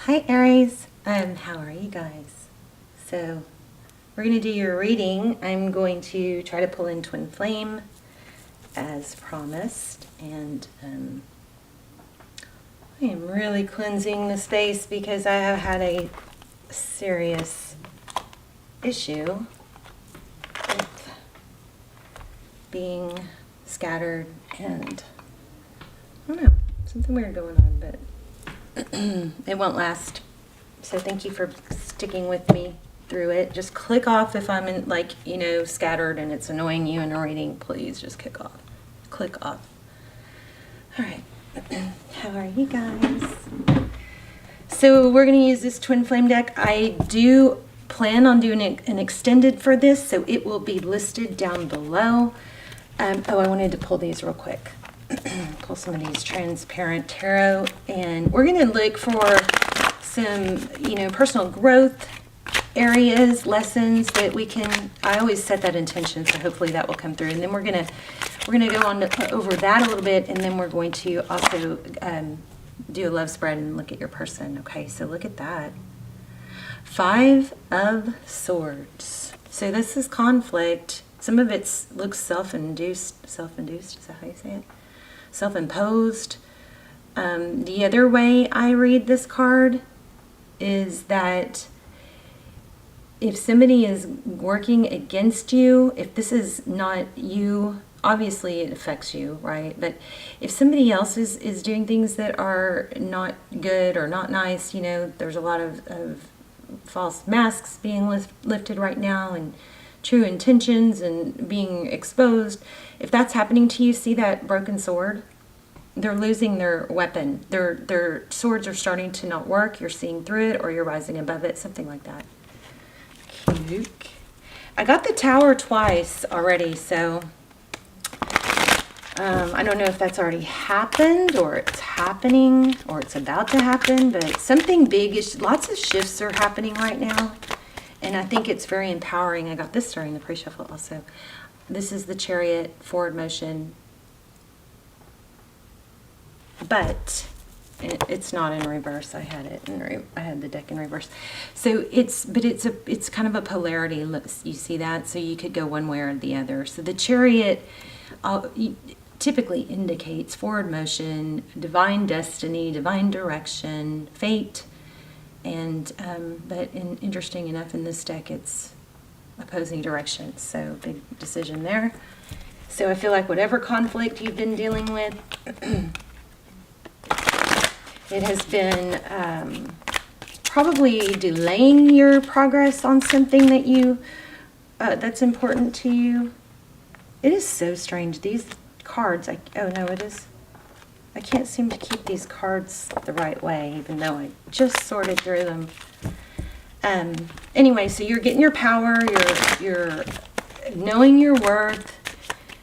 Hi Aries, how are you guys? So we're going to do your reading. I'm going to try to pull in Twin Flame as promised, and I am really cleansing the space because I have had a serious issue with being scattered and I don't know, something weird going on, but it won't last. So thank you for sticking with me through it. Just click off if I'm in, like, scattered and it's annoying you in a reading. Please just click off. Click off. All right. How are you guys? So we're going to use this Twin Flame deck. I do plan on doing an extended for this, so it will be listed down below. I wanted to pull these real quick. Pull some of these transparent tarot, and we're going to look for some, personal growth areas, lessons that we can. I always set that intention, so hopefully that will come through. And then we're gonna go on over that a little bit, and then we're going to also do a love spread and look at your person. Okay, so look at that. 5 of Swords. So this is conflict. Some of it looks self-induced. Self-induced, is that how you say it? Self-imposed. The other way I read this card is that if somebody is working against you, if this is not you, obviously it affects you, right? But if somebody else is doing things that are not good or not nice, there's a lot of false masks being lifted right now, and true intentions and being exposed. If that's happening to you, see that broken sword? They're losing their weapon. Their swords are starting to not work. You're seeing through it, or you're rising above it, something like that. Cute. I got the Tower twice already, so I don't know if that's already happened, or it's happening, or it's about to happen, but something big is, lots of shifts are happening right now, and I think it's very empowering. I got this during the pre-shuffle also. This is the Chariot forward motion, but it's not in reverse. I had it I had the deck in reverse. So it's kind of a polarity. You see that? So you could go one way or the other. So the Chariot typically indicates forward motion, divine destiny, divine direction, fate, and but interesting enough, in this deck it's opposing directions. So big decision there. So I feel like whatever conflict you've been dealing with, it has been probably delaying your progress on something that that's important to you. It is so strange. These cards, oh no, it is. I can't seem to keep these cards the right way, even though I just sorted through them. Anyway, so you're getting your power. You're knowing your worth.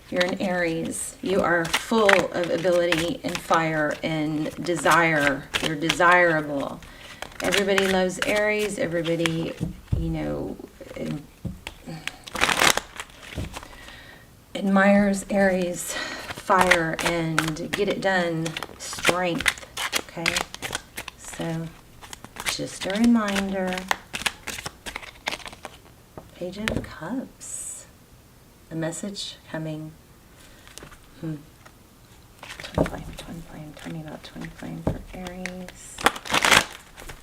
You're an Aries. You are full of ability and fire and desire. You're desirable. Everybody loves Aries. Everybody, admires Aries fire and get it done strength. Okay? So, just a reminder. Page of Cups. A message coming. Twin flame. Tell me about twin flame for Aries.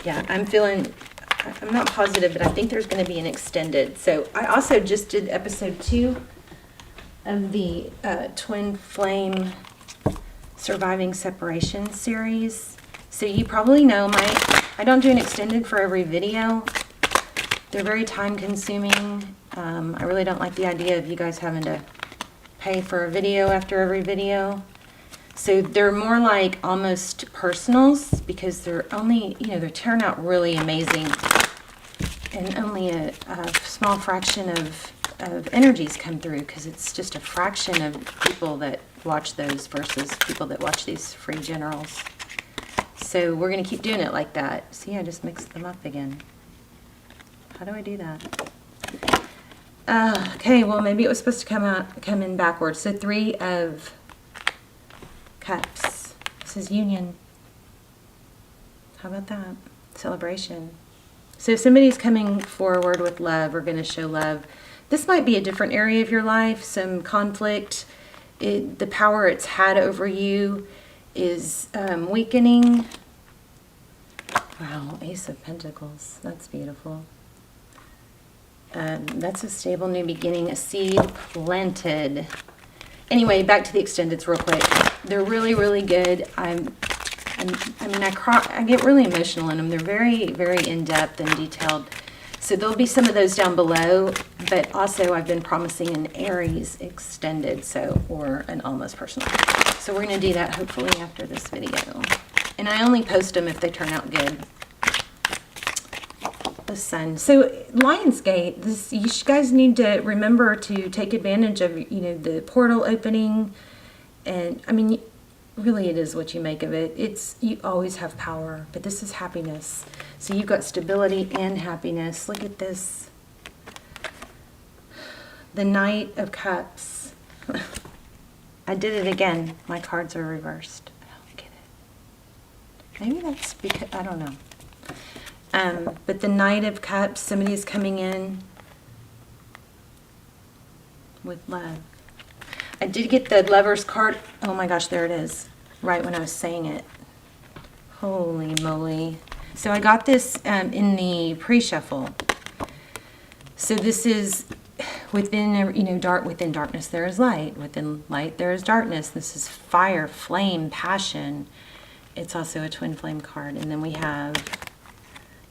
Yeah, I'm not positive, but I think there's going to be an extended. So I also just did episode 2 of the Twin Flame Surviving Separation series. So you probably know I don't do an extended for every video. They're very time consuming. I really don't like the idea of you guys having to pay for a video after every video. So they're more like almost personals, because they're only, they turn out really amazing, and only a small fraction of energies come through, because it's just a fraction of people that watch those versus people that watch these free generals. So we're going to keep doing it like that. See, I just mixed them up again. How do I do that? Okay, well, maybe it was supposed to come in backwards. So 3 of Cups. This is union. How about that? celebration. So if somebody's coming forward with love or going to show love, this might be a different area of your life, some conflict. The power it's had over you is weakening. Wow, Ace of Pentacles. That's beautiful. That's a stable new beginning, a seed planted. Anyway, back to the extendeds real quick. They're really, really good. I get really emotional in them. They're very, very in-depth and detailed. So there'll be some of those down below, but also I've been promising an Aries extended, or an almost personal. So we're going to do that hopefully after this video. And I only post them if they turn out good. The sun. So Lionsgate, you guys need to remember to take advantage of, the portal opening. And I mean, really it is what you make of it. You always have power, but this is happiness. So you've got stability and happiness. Look at this. The Knight of Cups. I did it again. My cards are reversed. I don't get it. Maybe that's because, I don't know. But the Knight of Cups, somebody's coming in with love. I did get the Lover's card. Oh my gosh, there it is. Right when I was saying it. Holy moly. So I got this in the pre-shuffle. So this is within, dark. Within darkness there is light. Within light there is darkness. This is fire, flame, passion. It's also a twin flame card. And then we have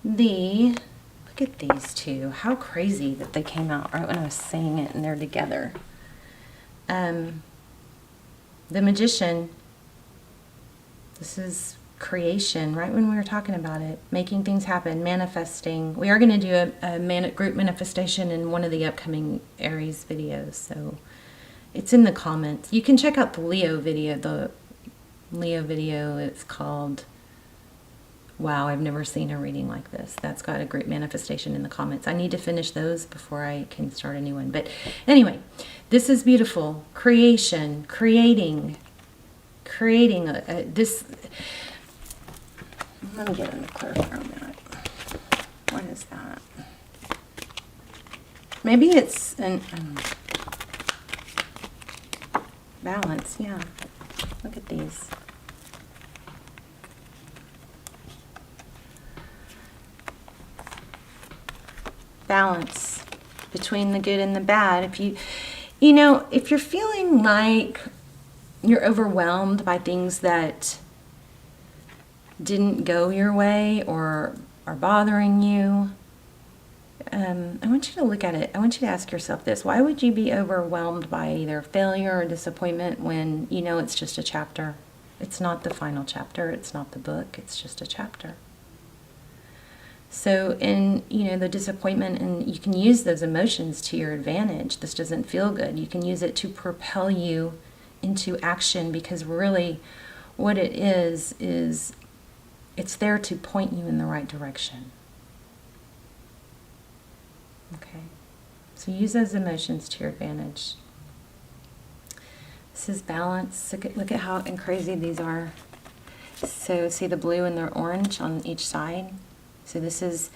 look at these two. How crazy that they came out right when I was saying it and they're together. The Magician. This is creation, right when we were talking about it. Making things happen, manifesting. We are going to do a group manifestation in one of the upcoming Aries videos, so it's in the comments. You can check out the Leo video. It's called, wow, I've never seen a reading like this. That's got a great manifestation in the comments. I need to finish those before I can start a new one. But anyway, this is beautiful. Creation, creating this. Let me get in the clear for a minute. What is that? Maybe it's an balance. Yeah. Look at these. Balance between the good and the bad. If you're feeling like you're overwhelmed by things that didn't go your way or are bothering you, I want you to look at it. I want you to ask yourself this. Why would you be overwhelmed by either failure or disappointment when it's just a chapter? It's not the final chapter. It's not the book. It's just a chapter. So in, the disappointment, and you can use those emotions to your advantage. This doesn't feel good. You can use it to propel you into action, because really what it is it's there to point you in the right direction. Okay. So use those emotions to your advantage. This is balance. Look at how crazy these are. So see the blue and the orange on each side? So this is,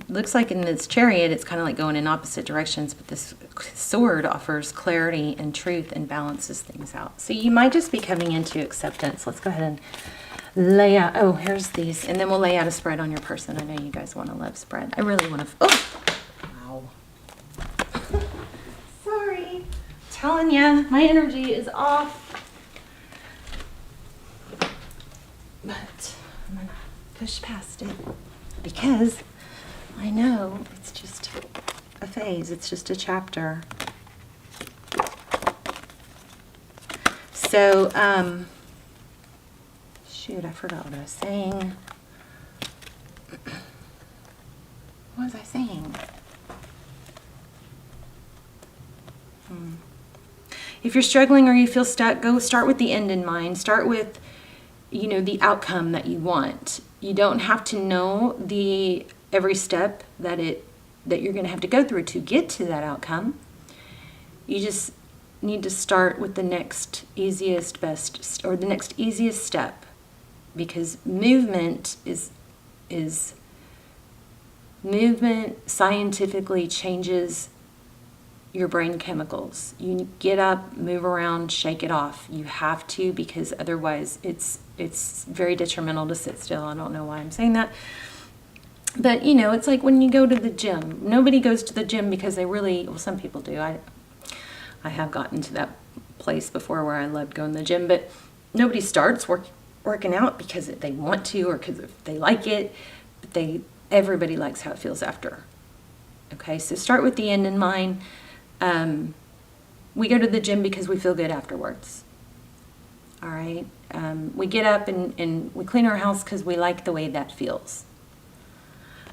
looks like in this chariot, it's kind of like going in opposite directions, but this sword offers clarity and truth and balances things out. So you might just be coming into acceptance. Let's go ahead and lay out, here's these, and then we'll lay out a spread on your person. I know you guys want a love spread. I really want to, wow. Sorry. Telling you, my energy is off. But I'm going to push past it, because I know it's just a phase. It's just a chapter. So, shoot, I forgot what I was saying. What was I saying? If you're struggling or you feel stuck, go start with the end in mind. Start with, the outcome that you want. You don't have to know every step that you're going to have to go through to get to that outcome. You just need to start with the next easiest step, because movement is is movement scientifically changes your brain chemicals. You get up, move around, shake it off. You have to, because otherwise it's very detrimental to sit still. I don't know why I'm saying that. But, you know, it's like when you go to the gym. Nobody goes to the gym because they really, well, some people do. I have gotten to that place before where I loved going to the gym, but nobody starts working out because they want to or because they like it. But everybody likes how it feels after. Okay, so start with the end in mind. We go to the gym because we feel good afterwards. All right. We get up and we clean our house because we like the way that feels.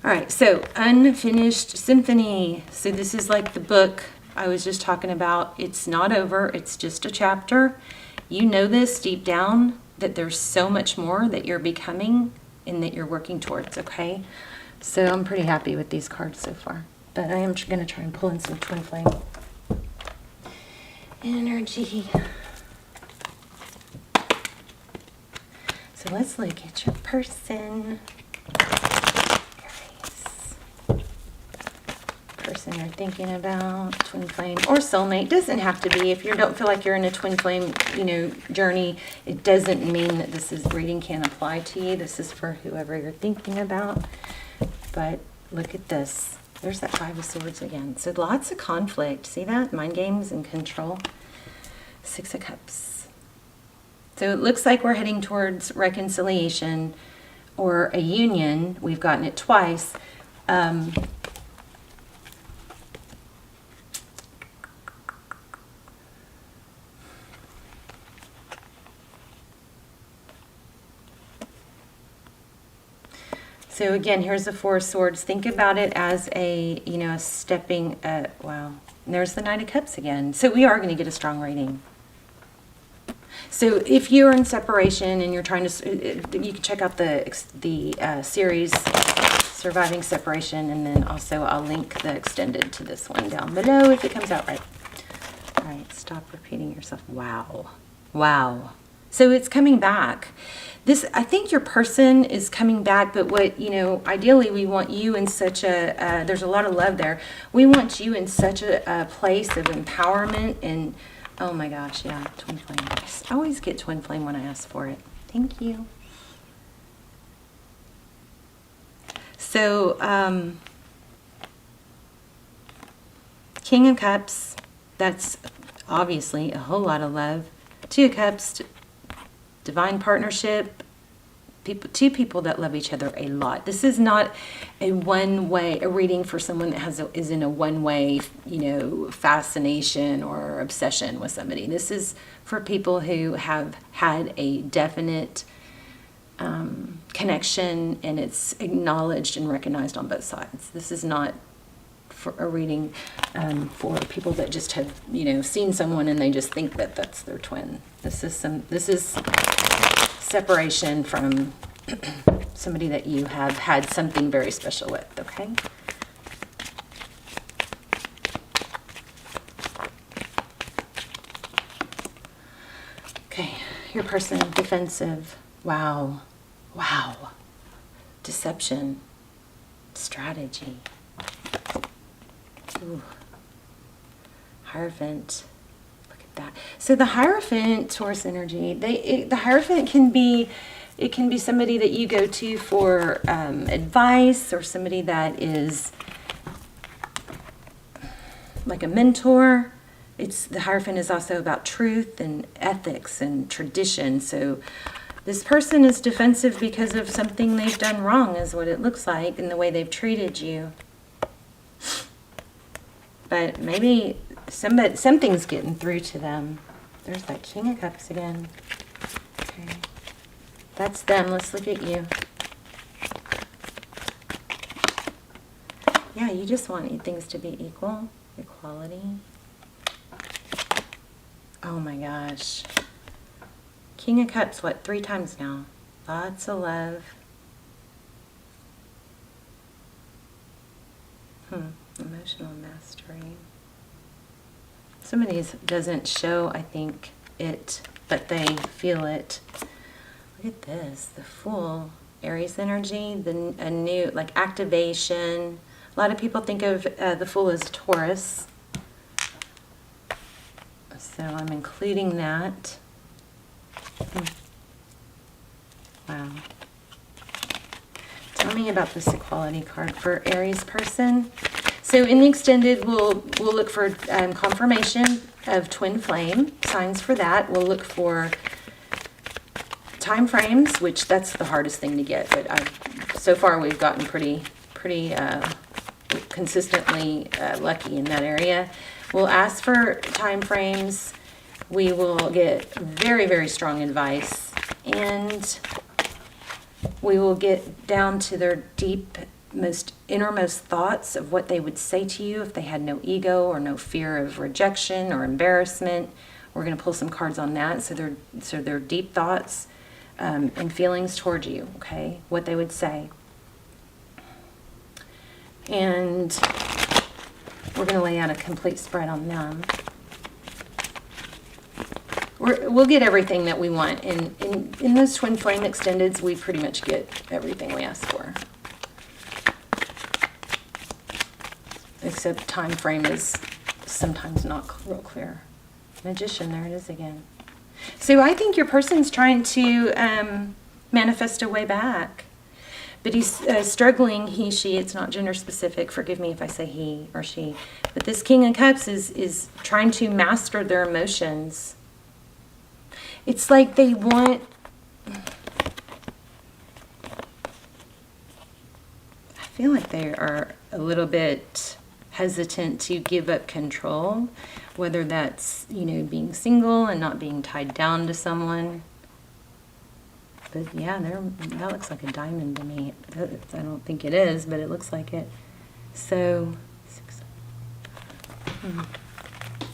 All right. So Unfinished Symphony. So this is like the book I was just talking about. It's not over. It's just a chapter. You know this deep down, that there's so much more that you're becoming and that you're working towards. Okay. So I'm pretty happy with these cards so far. But I am going to try and pull in some twin flame energy. So let's look at your person. Aries. Person you're thinking about, twin flame or soulmate. Doesn't have to be. If you don't feel like you're in a twin flame, journey, it doesn't mean that this reading can't apply to you. This is for whoever you're thinking about. But look at this. There's that Five of Swords again. So lots of conflict. See that? Mind games and control. Six of Cups. So it looks like we're heading towards reconciliation or a union. We've gotten it twice. So again, here's the Four of Swords. Think about it as a stepping, wow. And there's the Knight of Cups again. So we are going to get a strong reading. So if you're in separation and you're trying to, you can check out the series, Surviving Separation, and then also I'll link the extended to this one down below if it comes out right. All right, stop repeating yourself. Wow. Wow. So it's coming back. I think your person is coming back, but ideally we want you in such a, there's a lot of love there. We want you in such a place of empowerment and, oh my gosh, yeah, twin flame. I always get twin flame when I ask for it. Thank you. So, King of Cups, that's obviously a whole lot of love. Two of Cups, divine partnership, two people that love each other a lot. This is not a reading for someone that is in a one-way, fascination or obsession with somebody. This is for people who have had a definite connection, and it's acknowledged and recognized on both sides. This is not for a reading for people that just have, seen someone and they just think that that's their twin. This is separation from somebody that you have had something very special with, okay? Okay, your person, defensive. Wow. Wow. Deception. Strategy. Ooh. Hierophant. Look at that. So the Hierophant, Taurus energy, the Hierophant can be somebody that you go to for advice, or somebody that is like a mentor. The Hierophant is also about truth and ethics and tradition. So this person is defensive because of something they've done wrong, is what it looks like, in the way they've treated you. But maybe something's getting through to them. There's that King of Cups again. Okay. That's them. Let's look at you. Yeah, you just want things to be equal. Equality. Oh my gosh. King of Cups, what, 3 times now? Lots of love. Emotional mastery. Somebody doesn't show, I think, it, but they feel it. Look at this, the Fool. Aries energy, a new, like, activation. A lot of people think of the Fool as Taurus. So I'm including that. Wow. Tell me about this equality card for Aries person. So in the extended, we'll look for confirmation of twin flame, signs for that. We'll look for time frames, which that's the hardest thing to get, but so far we've gotten pretty consistently lucky in that area. We'll ask for time frames. We will get very, very strong advice, and we will get down to their most innermost thoughts of what they would say to you if they had no ego or no fear of rejection or embarrassment. We're going to pull some cards on that, so their deep thoughts and feelings towards you, okay, what they would say. And we're going to lay out a complete spread on them. We'll get everything that we want. In those twin flame extendeds, we pretty much get everything we ask for. Except time frame is sometimes not real clear. Magician, there it is again. So I think your person's trying to manifest a way back. But he's struggling, he, she, it's not gender specific. Forgive me if I say he or she. But this King of Cups is trying to master their emotions. It's like they want... I feel like they are a little bit hesitant to give up control. Whether that's, being single and not being tied down to someone. But yeah, that looks like a diamond to me. I don't think it is, but it looks like it. So,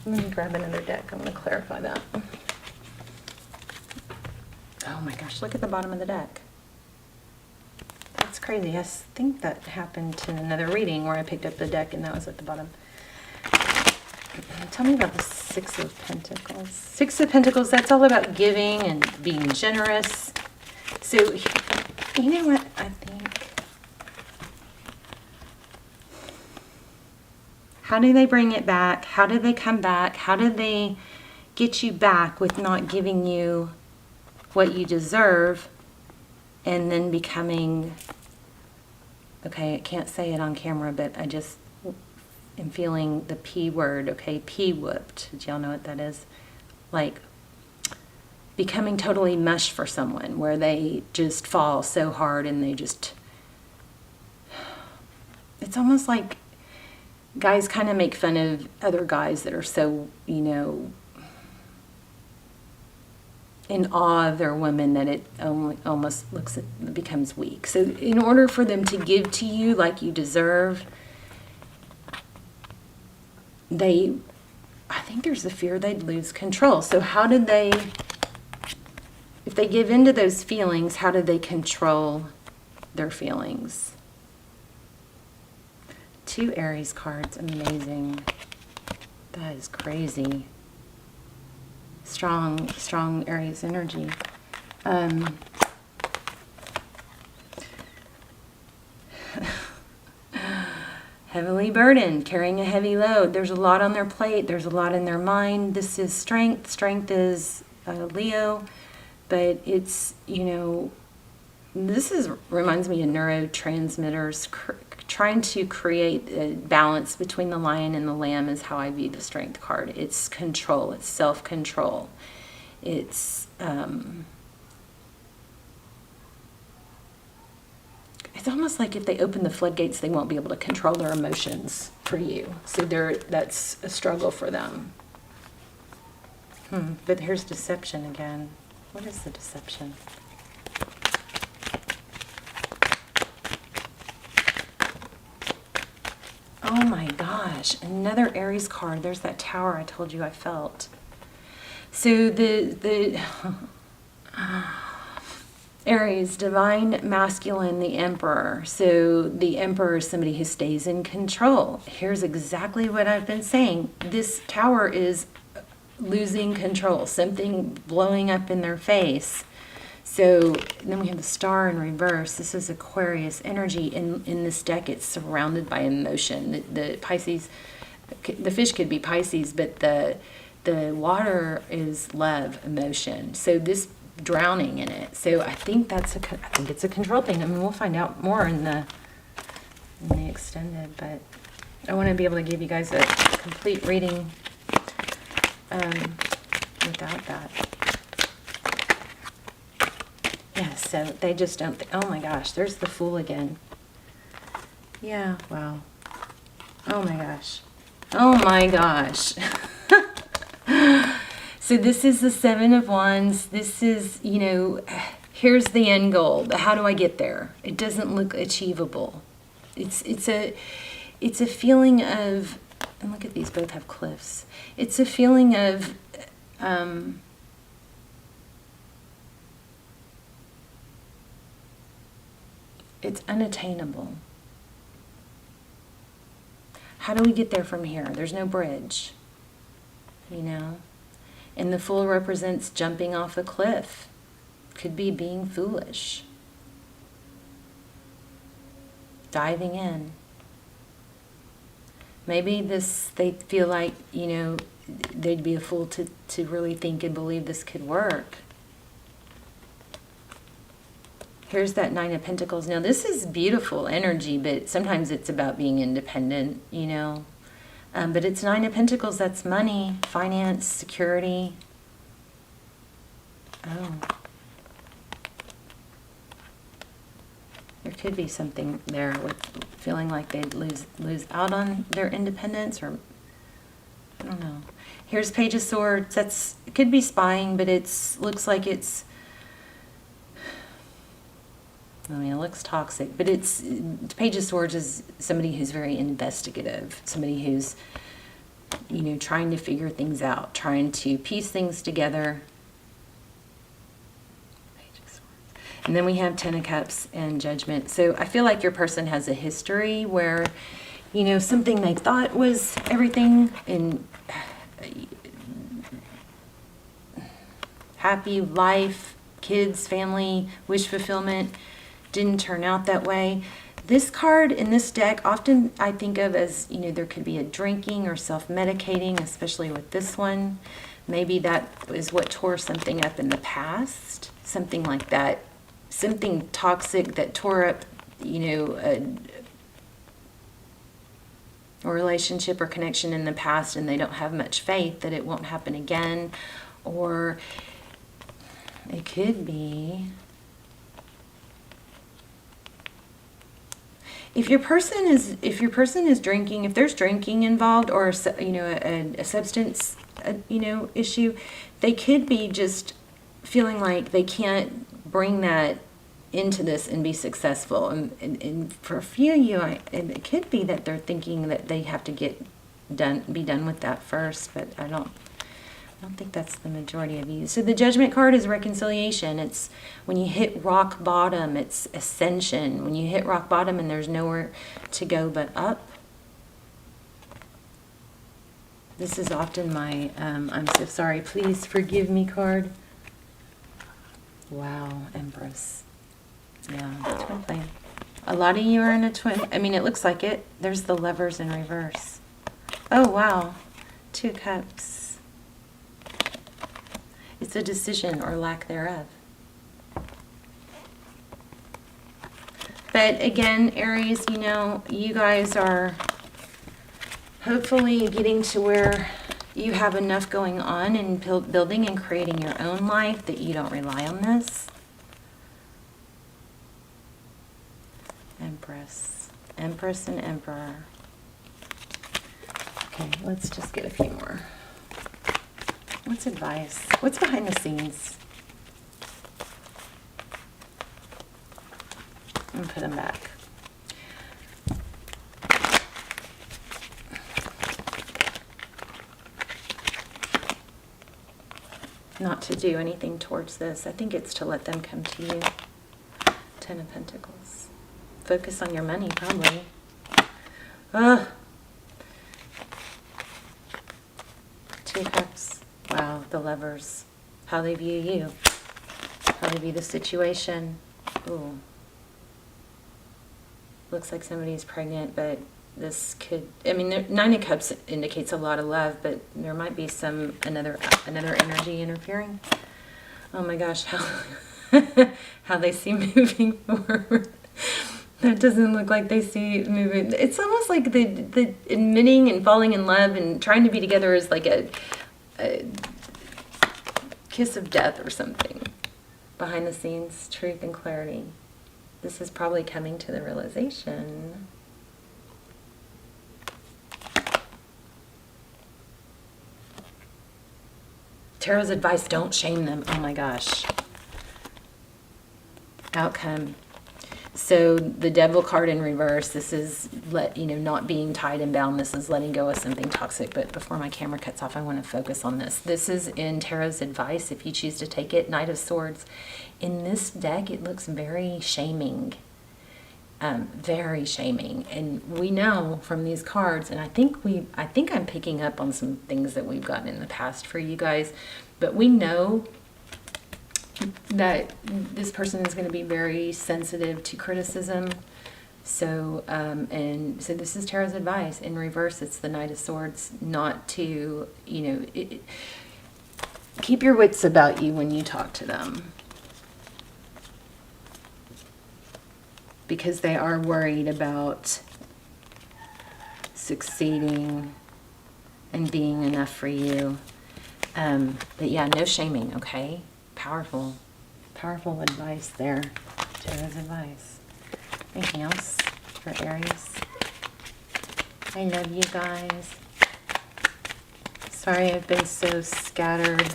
let me grab another deck. I'm going to clarify that. Oh my gosh, look at the bottom of the deck. That's crazy. I think that happened to another reading where I picked up the deck and that was at the bottom. Tell me about the Six of Pentacles. Six of Pentacles, that's all about giving and being generous. So, you know what I think? How do they bring it back? How do they come back? How do they get you back with not giving you what you deserve and then becoming, okay, I can't say it on camera, but I just am feeling the P word, okay, P-whooped. Do y'all know what that is? Like, becoming totally mush for someone where they just fall so hard and they just... It's almost like guys kind of make fun of other guys that are so, in awe of their women that it almost becomes weak. So in order for them to give to you like you deserve, I think there's a fear they'd lose control. So how did they... If they give into those feelings, how do they control their feelings? 2 Aries cards, amazing. That is crazy. Strong Aries energy. Heavily burdened, carrying a heavy load. There's a lot on their plate. There's a lot in their mind. This is strength. Strength is Leo. But it's, this reminds me of neurotransmitters. Trying to create a balance between the lion and the lamb is how I view the strength card. It's control. It's self-control. It's almost like if they open the floodgates, they won't be able to control their emotions for you. So that's a struggle for them. But here's deception again. What is the deception? Oh my gosh, another Aries card. There's that tower I told you I felt. So the Aries, divine masculine, the emperor. So the emperor is somebody who stays in control. Here's exactly what I've been saying. This tower is losing control, something blowing up in their face. So then we have the star in reverse. This is Aquarius energy. In this deck, it's surrounded by emotion. The Pisces, the fish could be Pisces, but the water is love, emotion. So this drowning in it. So I think I think it's a control thing. I mean, we'll find out more in the extended, but I want to be able to give you guys a complete reading without that. Yeah, so they just don't oh my gosh, there's the Fool again. Yeah, wow. Oh my gosh. Oh my gosh. So this is the Seven of Wands. This is, you know, here's the end goal. How do I get there? It doesn't look achievable. It's a feeling of, and look at these, both have cliffs. It's a feeling of it's unattainable. How do we get there from here? There's no bridge, you know? And the Fool represents jumping off a cliff. Could be being foolish. Diving in. Maybe they feel like, you know, they'd be a fool to really think and believe this could work. Here's that Nine of Pentacles. Now, this is beautiful energy, but sometimes it's about being independent, you know. But it's Nine of Pentacles. That's money, finance, security. Oh. There could be something there with feeling like they'd lose out on their independence, or I don't know. Here's Page of Swords. It could be spying, but looks like it's, I mean, it looks toxic, but Page of Swords is somebody who's very investigative, somebody who's, you know, trying to figure things out, trying to piece things together. Page of Swords. And then we have Ten of Cups and Judgment. So I feel like your person has a history where, you know, something they thought was everything and happy life, kids, family, wish fulfillment, didn't turn out that way. This card in this deck, often I think of as, you know, there could be a drinking or self-medicating, especially with this one. Maybe that is what tore something up in the past, something like that, something toxic that tore up, you know, a relationship or connection in the past, and they don't have much faith that it won't happen again. Or it could be, if your person is drinking, if there's drinking involved, or, you know, a substance, you know, issue, they could be just feeling like they can't bring that into this and be successful. And for a few of you, it could be that they're thinking that they have to be done with that first, but I don't think that's the majority of you. So the Judgment card is reconciliation. It's when you hit rock bottom, it's ascension. When you hit rock bottom and there's nowhere to go but up. This is often my I'm so sorry, please forgive me card. Wow, Empress. Yeah, twin flame. A lot of you are in a twin. I mean, it looks like it. There's the Lovers in reverse. Oh, wow. Two Cups. It's a decision or lack thereof. But again, Aries, you know, you guys are hopefully getting to where you have enough going on and building and creating your own life that you don't rely on this. Empress. Empress and Emperor. Okay, let's just get a few more. What's advice? What's behind the scenes? I'm gonna put them back. Not to do anything towards this. I think it's to let them come to you. Ten of Pentacles. Focus on your money, probably. Ugh. Two Cups. Wow, the Lovers. How they view you. probably be the situation. Ooh. Looks like somebody's pregnant, but this could, I mean, Nine of Cups indicates a lot of love, but there might be another energy interfering. Oh my gosh, how they see moving forward. That doesn't look like they see moving. It's almost like the admitting and falling in love and trying to be together is like a kiss of death or something. Behind the scenes, truth and clarity. This is probably coming to the realization. Tarot's advice, don't shame them. Oh my gosh. Outcome. So the Devil card in reverse, this is not being tied and bound. This is letting go of something toxic. But before my camera cuts off, I want to focus on this. This is in Tarot's advice, if you choose to take it. Knight of Swords. In this deck, it looks very shaming. Very shaming. And we know from these cards, and I think I'm picking up on some things that we've gotten in the past for you guys, but we know that this person is going to be very sensitive to criticism. So, so this is Tarot's advice. In reverse, it's the Knight of Swords, not to, keep your wits about you when you talk to them. Because they are worried about succeeding and being enough for you. But yeah, no shaming, okay? Powerful advice there. Tarot's advice. Anything else for Aries? I love you guys. Sorry I've been so scattered.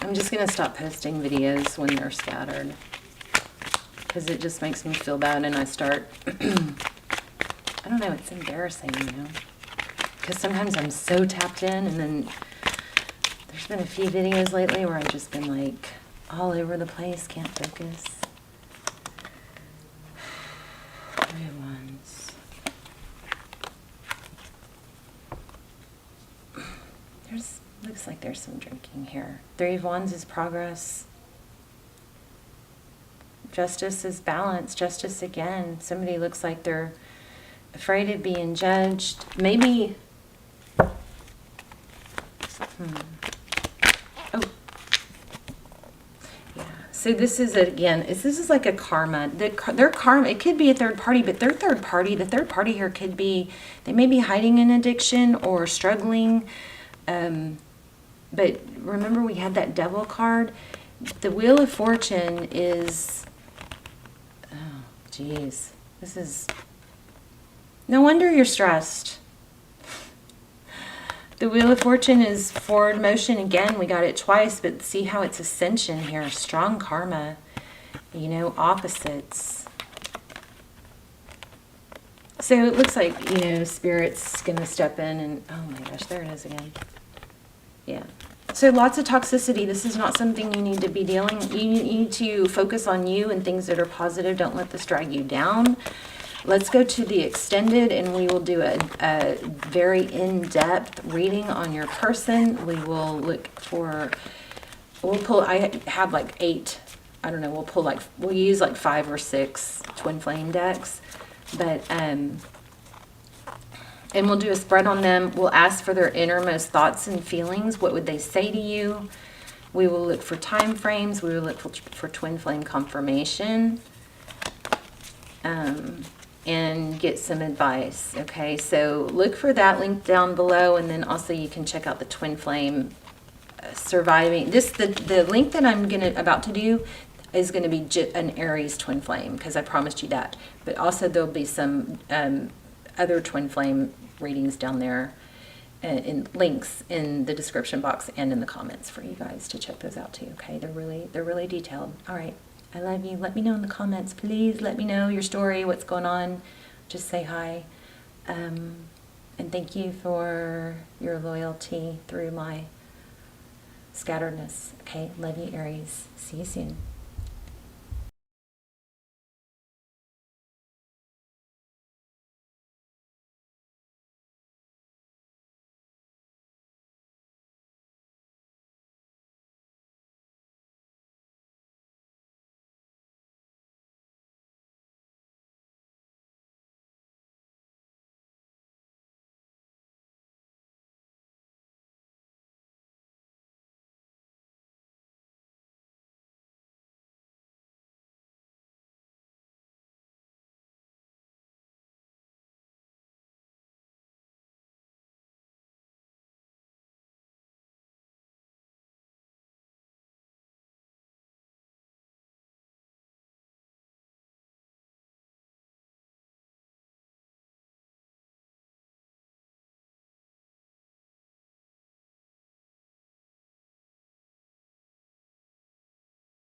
I'm just going to stop posting videos when they're scattered, because it just makes me feel bad, and I start, I don't know, it's embarrassing, because sometimes I'm so tapped in, and then there's been a few videos lately where I've just been like all over the place, can't focus. Three of Wands. Looks like there's some drinking here. Three of Wands is progress. Justice is balance. Justice again. Somebody looks like they're afraid of being judged. Maybe. Oh. Yeah. So this is this is like a karma. Their karma. It could be a third party, but their third party. The third party here could be, they may be hiding an addiction or struggling. But remember, we had that Devil card. The Wheel of Fortune is. Jeez, this is, no wonder you're stressed. The Wheel of Fortune is forward motion. Again, we got it twice, but see how it's ascension here. Strong karma, opposites. So it looks like, Spirit's going to step in and, oh my gosh, there it is again. Yeah. So lots of toxicity. This is not something you need to be dealing. You need to focus on you and things that are positive. Don't let this drag you down. Let's go to the extended, and we will do a very in-depth reading on your person. We will look for, we'll pull, I have like 8, I don't know, we'll use like 5 or 6 twin flame decks, but, and we'll do a spread on them. We'll ask for their innermost thoughts and feelings. What would they say to you? We will look for time frames. We will look for twin flame confirmation. And get some advice. Okay, so look for that link down below, and then also you can check out the twin flame surviving. The link that I'm about to do is going to be an Aries twin flame, because I promised you that. But also there'll be some other twin flame readings down there, in links in the description box and in the comments for you guys to check those out too. Okay, they're really detailed. All right, I love you. Let me know in the comments, please. Let me know your story, what's going on. Just say hi, and thank you for your loyalty through my scatteredness. Okay, love you, Aries. See you soon.